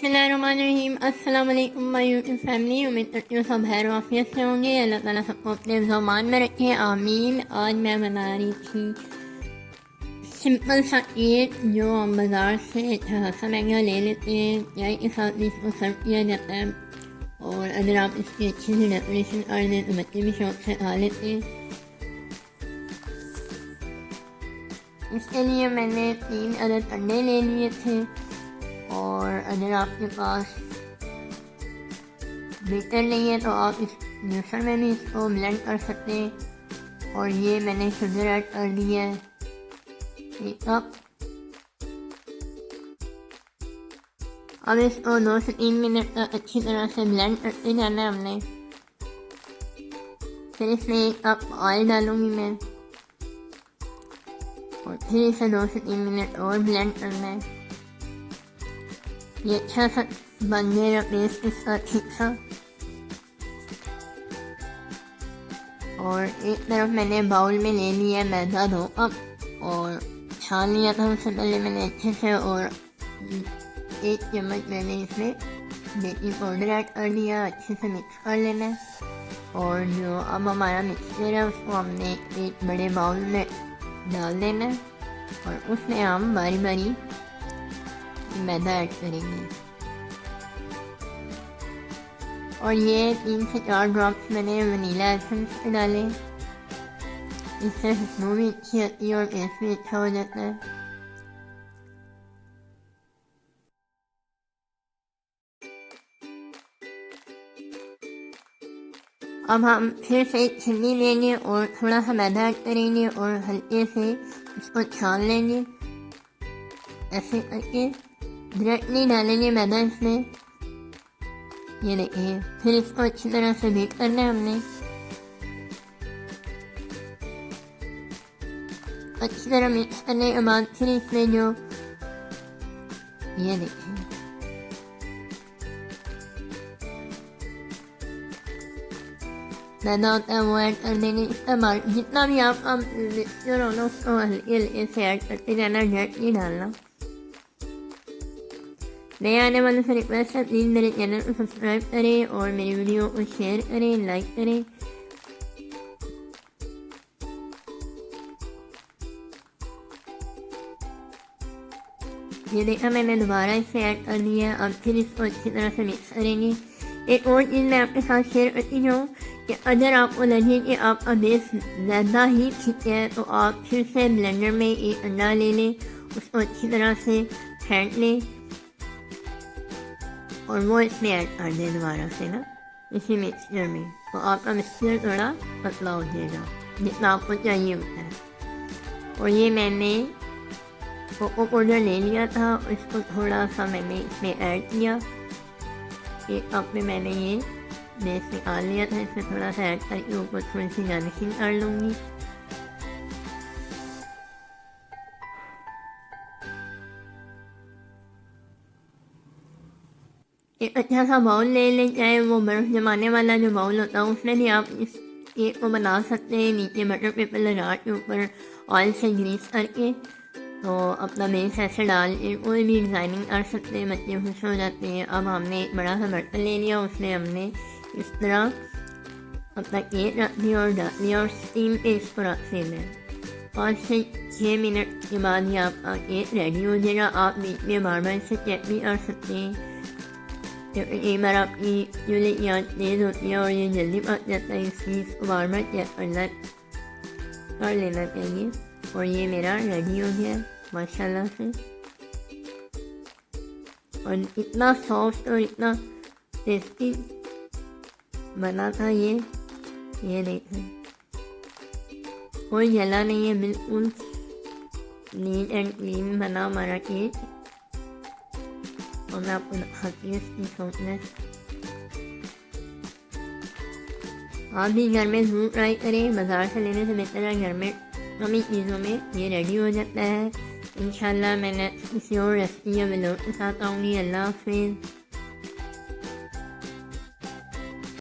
बिस्मिल्लाहिर्रहमानिर्रहीम। अस्सलाम वालेकुम माय यूट्यूब फैमिली। उम्मीद करती हूँ सब खैर आफियत से होंगे। अल्लाह ताला सबको अपने ज़मान में रखे, आमीन। आज मैं बना रही थी सिंपल सा केक जो हम बाज़ार से थोड़ा सा महंगा ले लेते हैं, चाय के साथ भी इसको सर्व किया जाता है। और अगर आप इसकी अच्छी सी डेकोरेशन कर दें तो बच्चे भी शौक से खा लेते हैं। इसके लिए मैंने 3 अदद अंडे ले लिए थे। और अगर आपके पास बीटर नहीं है तो आप इस जूसर में भी इसको ब्लेंड कर सकते हैं। और ये मैंने शुगर ऐड कर दी है 1 कप। अब इसको 2 से 3 मिनट तक अच्छी तरह से ब्लेंड करते जाना है हमने। फिर इसमें 1 कप ऑयल डालूंगी मैं और फिर इसे 2 से 3 मिनट और ब्लेंड करना है। ये अच्छा सा बन गया पेस्ट इसका ठीक सा। और एक तरफ मैंने बाउल में ले लिया मैदा 2 कप और छान लिया था उससे पहले मैंने अच्छे से। और 1 चम्मच मैंने इसमें बेकिंग पाउडर ऐड कर दिया। अच्छे से मिक्स कर लेना है। और जो अब हमारा मिक्सचर है उसको हमने एक बड़े बाउल में डाल देना है और उसमें हम बारी बारी मैदा ऐड करेंगे। और ये 3 से 4 ड्रॉप्स मैंने वनीला एसेंस डाले। इससे खुशबू भी अच्छी आती है और टेस्ट भी अच्छा हो जाता है। अब हम फिर से एक छन्नी लेंगे और थोड़ा सा मैदा ऐड करेंगे और हल्के से इसको छान लेंगे। ऐसे करके डायरेक्ट नहीं डालेंगे मैदा इसमें, ये देखिए। फिर इसको अच्छी तरह से बीट करना है हमने। अच्छी तरह मिक्स करने के बाद फिर इसमें जो ये देखिए मैदा होता है वो ऐड कर देंगे। इसका जितना भी आप मिक्सचर हो ना उसको हल्के हल्के से ऐड करते जाना, डायरेक्ट नहीं डालना। नए आने वालों से रिक्वेस्ट है प्लीज़ मेरे चैनल को सब्सक्राइब करें और मेरी वीडियो को शेयर करें, लाइक करें। ये देखा मैंने दोबारा इसे ऐड कर दिया। अब फिर इसको अच्छी तरह से मिक्स करेंगे। एक और चीज़ मैं आपके साथ शेयर करती हूँ कि अगर आपको लगे कि आपका बेस ज़्यादा ही ठीक है तो आप फिर से ब्लेंडर में एक अंडा ले लें, उसको अच्छी तरह से फेंट लें और वो इसमें ऐड कर दें दोबारा से ना इसी मिक्सचर में। तो आपका मिक्सचर थोड़ा पतला हो जाएगा जितना आपको चाहिए होता है। और ये मैंने कोको पाउडर ले लिया था और इसको थोड़ा सा मैंने इसमें ऐड किया। 1 कप में मैंने ये बेस निकाल लिया था। इसमें थोड़ा सा ऐड करके ऊपर थोड़ी सी गार्निशिंग कर लूँगी। एक अच्छा सा बाउल ले लें, चाहे वो बर्फ़ जमाने वाला जो बाउल होता है उसमें भी आप इस केक को बना सकते हैं। नीचे बटर पेपर लगा के ऊपर ऑयल से ग्रीस करके तो अपना बेस ऐसे डाल के कोई भी डिज़ाइनिंग कर सकते हैं, बच्चे खुश हो जाते हैं। अब हमने एक बड़ा सा बर्तन ले लिया, उसमें हमने इस तरह अपना केक रख दिया और डाल दिया और स्टीम पे इसको रख देना है। 5 से 6 मिनट के बाद ही आपका केक रेडी हो जाएगा। आप बीच में बार बार इसे चेक भी कर सकते हैं क्योंकि कई बार आपकी चूल्हे की आंच तेज़ होती है और ये जल्दी पक जाता है, इसलिए इसको बार बार चेक कर लेना चाहिए। और ये मेरा रेडी हो गया माशाल्लाह से। और इतना सॉफ्ट और इतना टेस्टी बना था ये देखें, कोई जला नहीं है, बिल्कुल नीट एंड क्लीन बना हमारा केक। और मैं आपको दिखाती हूँ इसकी सॉफ्टनेस। आप भी घर में ज़रूर ट्राई करें, बाज़ार से लेने से बेहतर है घर में कम ही चीज़ों में ये रेडी हो जाता है। इंशाल्लाह मैं किसी और रेसिपी या व्लॉग के साथ आऊँगी। अल्लाह हाफ़िज़।